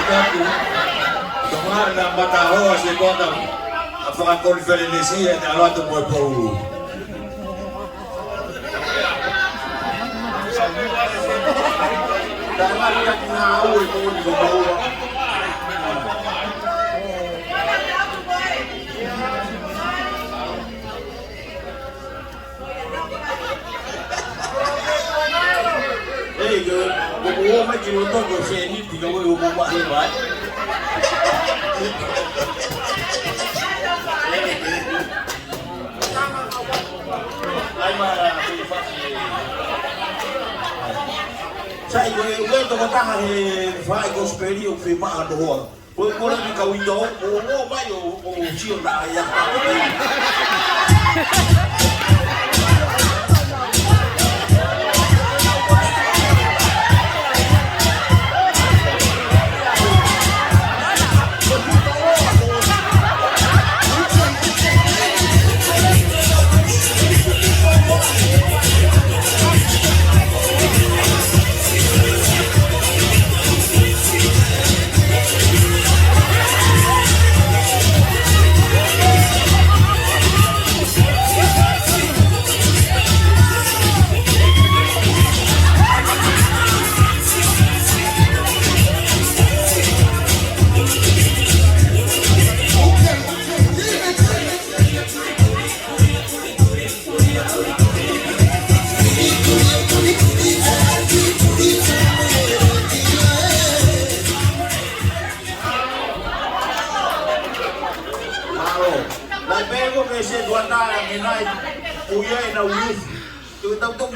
aku. Tomar na mataho si kota apaka konferensia na watu mwepo. Dalam yang tahu itu di bawah. Buku macam itu kau seni tiga puluh buku hebat. Saya juga tu kata hari fai gospel yang firman doa. Boleh dikawin jauh, oh mayo, oh siapa dah ayah.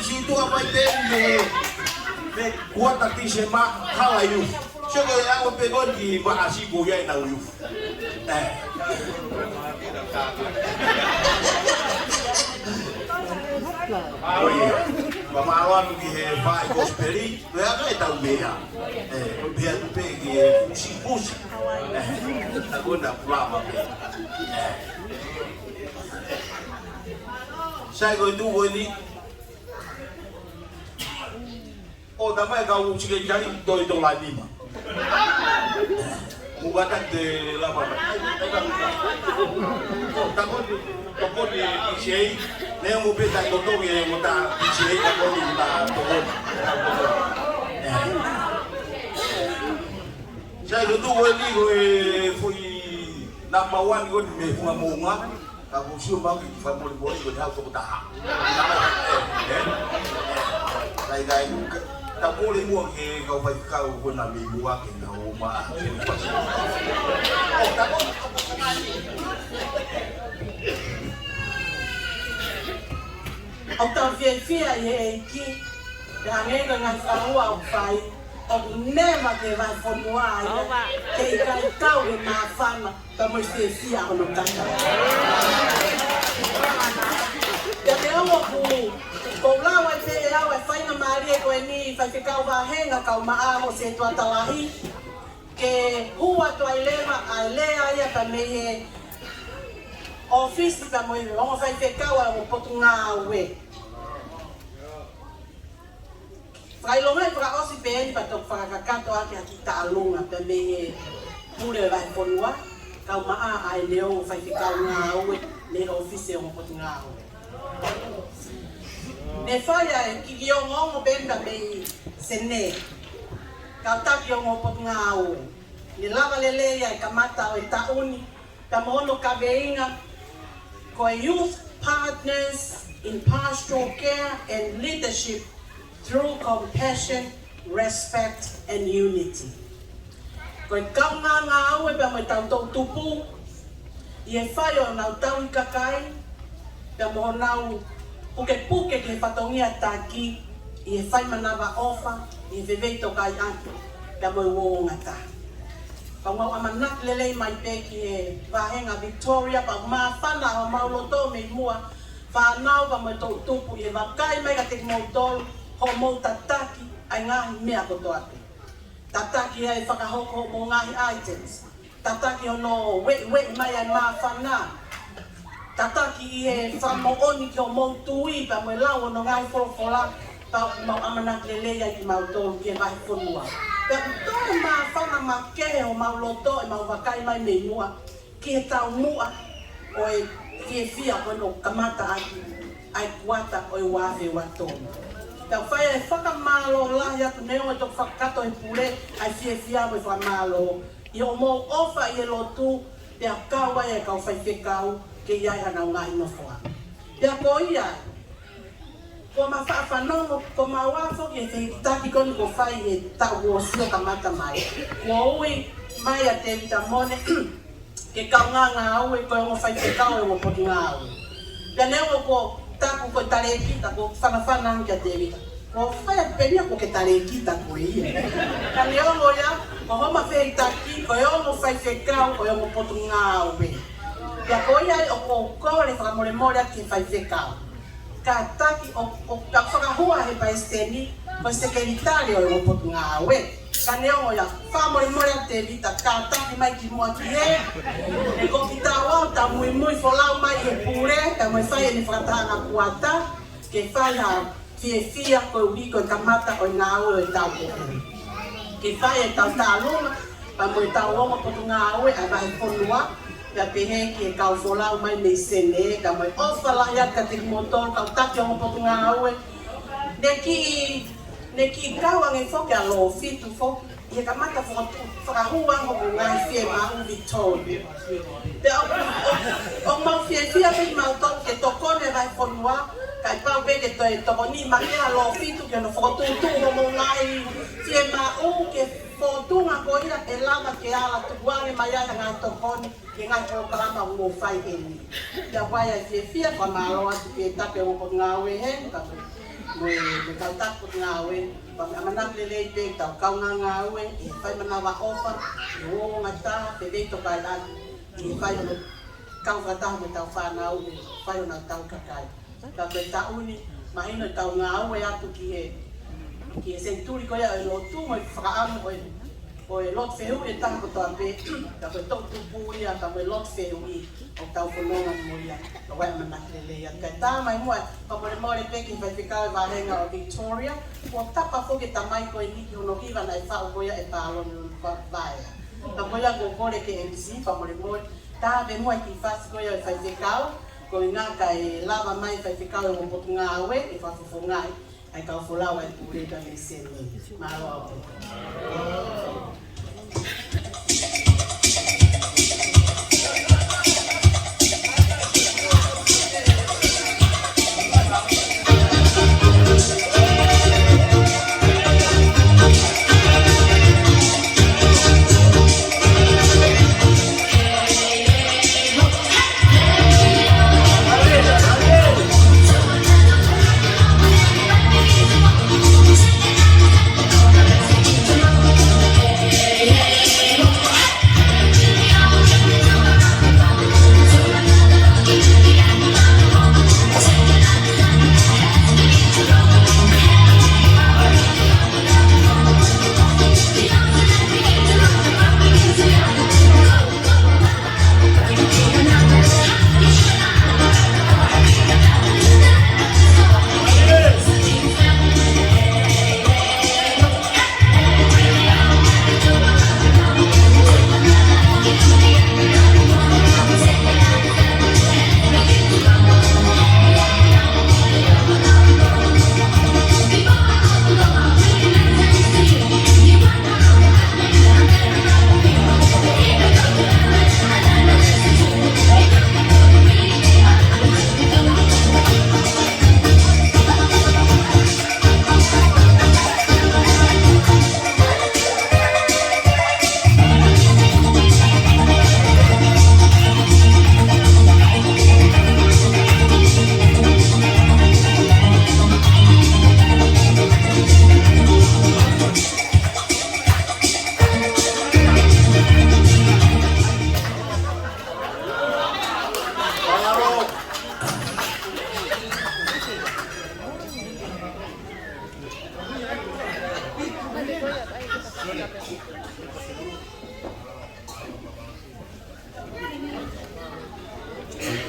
Situ apa itu kuat tapi semak kalah you. Siapa yang pegon di bahasi kuya na you. Pamawan di Pak Gospeli, berapa tahu dia? Biar tu pergi fungsi. Aku nak pulang apa? Saya itu ini. Oh, damai kau cikgu cari itu lagi mah. Bukan de lama. Oh, takut di sini. Nih mau beda totong yang mau tak di sini takut di tak totong. Saya dulu ini gue number one gue di bunga. Aku siapa lagi family boy gue tahu kau tak. Kayak tak boleh buang kau baik kau pun nak buang kau rumah. Oh, tak boleh. Ông phía ye ki đang nghe ngang pháo vào phải ông nè mà cái vài phần ngoài cái cao cái mà phan mà ta mới xia ông nó căng cái béo một cô lao ai thế lao ai phải nằm mà đi coi ni phải cái cao và heng là cao mà ao sẽ tua talahi cái hua tua ile mà ai le ai ta me office ta mới ông phải cái cao là một pot ngao we phải lúc này phải có sự bền và tục phải các toa cái kita luôn à bên bên mua được vài phần quá cao mà ai nếu phải cái cao ngao we nên office một pot ngao ne faya ki yo ngo ben da be sene ka ta yo ngo pot ngao ni lava lele ya kamata o ta uni ta mono ka beinga ko youth partners in pastoral care and leadership through compassion, respect and unity. Ko ka nga o be mo ta to tupu ye fayo na ta wi kakai ta mo na puke ke patongia taki e fai manava ofa e vevei tokai anto da mo wo ngata pa mo amanak lele mai peki e vahenga Victoria pa ma fana o mauloto me mua fa nau pa mo to tupu e va kai mai ka tek mo tol ho mo tataki ai nga me ko to ate tataki ai whakahoko mo ngahi items tataki ono we mai ai ma fana tataki e whamooni ki o moutui pa mo lau no ngai wholofola tau mau amana lele ya ki mau to ki vai fonua pe to ma fana ma ke o mau loto e mau vakai mai me mua ki tau mua o e fia ko no kamata ai kuata o e wafe wato tau fai e whakamalo la ya tu neo e to whakato e pure ai fia mo e whamalo i o mo ofa i e lotu te a kawa e kau whai whekau ke iai hana o ngā ino whoa te a ko ia ko ma whanongo ko ma wafo ki e te taki koni ko whai e tau o sio kamata mai ko ui mai a te vita mone ke kau ngā au e ko e mo whai whekau e mo poti ngā au te neo ko taku ko tare kita ko whanawhana ki a te vita ko whai a penia ko ke tare kita ko ia ka neo mo ia ko homa whai taki ko e o mo whai whekau ko e mo poti ngā au e te a ko ia o ko kore whakamore more a ki whai whekau ka taki o ka whakahua he pa esteni ko sekeritario e mo poti ngā au e ka neo mo ia whamore more a te vita ka taki mai ki mua ki he e ko ki tā wau ta mui mui wholau mai e pure ka mui whai e ni whakatanga kuata ke whai ha fia ko ui ko kamata o ngā au e tau ke whai e tau tā lunga pa mui tau onga potu ngā au e a vai whonua ka pehe ki e kau wholau mai me sene ka mui ofa lahia ka te motor kau taki onga potu ngā au e ne ki kawang e whoke a lo fitu whoke i e kamata whakahua mo ko ngai fie mau Victoria. Te o mau fie pe mau tau ke tokone vai whonua kai pau pe ke toi toko ni make a lo fitu ke no whakotutu mo ngai fie mau ke whotunga ko ira e lama ke ala tukuane mai ai ngai tokone ke ngai programa mo whai e ni. Ia wai ai fie pa malo atu ke tape o ko ngawe he me kau tapu ngawe pa amana lele te tau kau ngawe e pai mana wa ofa o ngata te de to kai la e pai no kau kata mo tau fa na u pai na tau kakai ta te ta uni mai no tau ngawe atu ki e senturi ko ya no tu mo fra am o e lot feu e tang ko to pe ta ko to tu pu ya ta mo lot feu i o tau ko no mo ya o wa mana lele ya ka ta mai mo pa mo le pe ki vai ficar va renga o Victoria o tapa fo ke tamai ko ni ki no ki va na fa o ya e pa lo no pa vai ta mo ya go kore ke MC pa mo le mo ta ve mo ki fa ko ya vai ficar ko nga ka e lava mai vai ficar o mo nga we e fa fo ngai ai ka fo la wa tu le ka le sen ma lo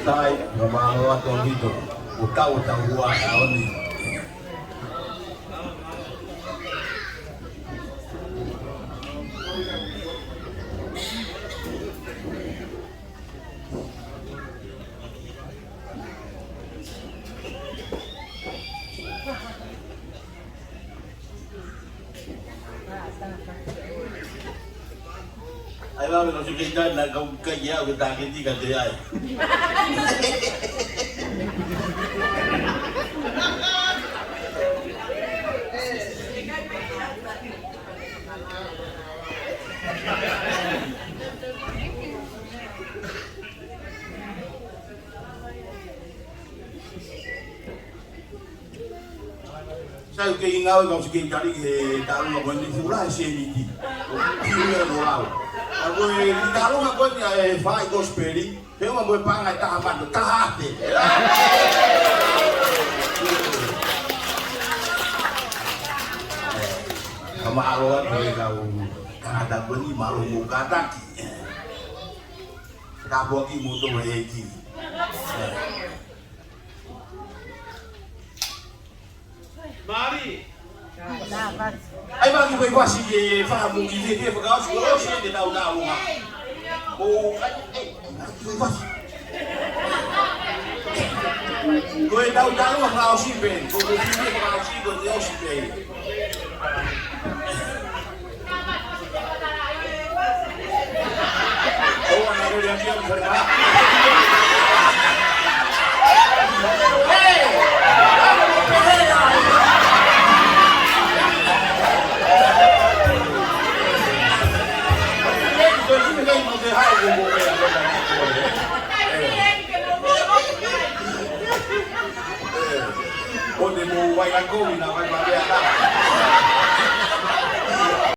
Tai, ramalo ato dito, utau utau hua aoni. Ai va no se queda na ka ya que ta que diga de ai. Sai que ingau kau sikit kali ke dalu ngau ni fula sini di. Fula no lau. Aku di dalu ngau ni fai gospeli. Kau ngau pangai tahaman tahate. Kamu aroan kau ada beni malu muka taki. Kau ki mutu heki. Mari. Ai bagi kau pasti ke faham mungkin dia kau suruh sih dia tahu tahu ngah. Oh, kau pasti. Kau tahu tahu ngah sih ben. Kau sih ngah sih kau sih ben. Oh, anak dia berapa?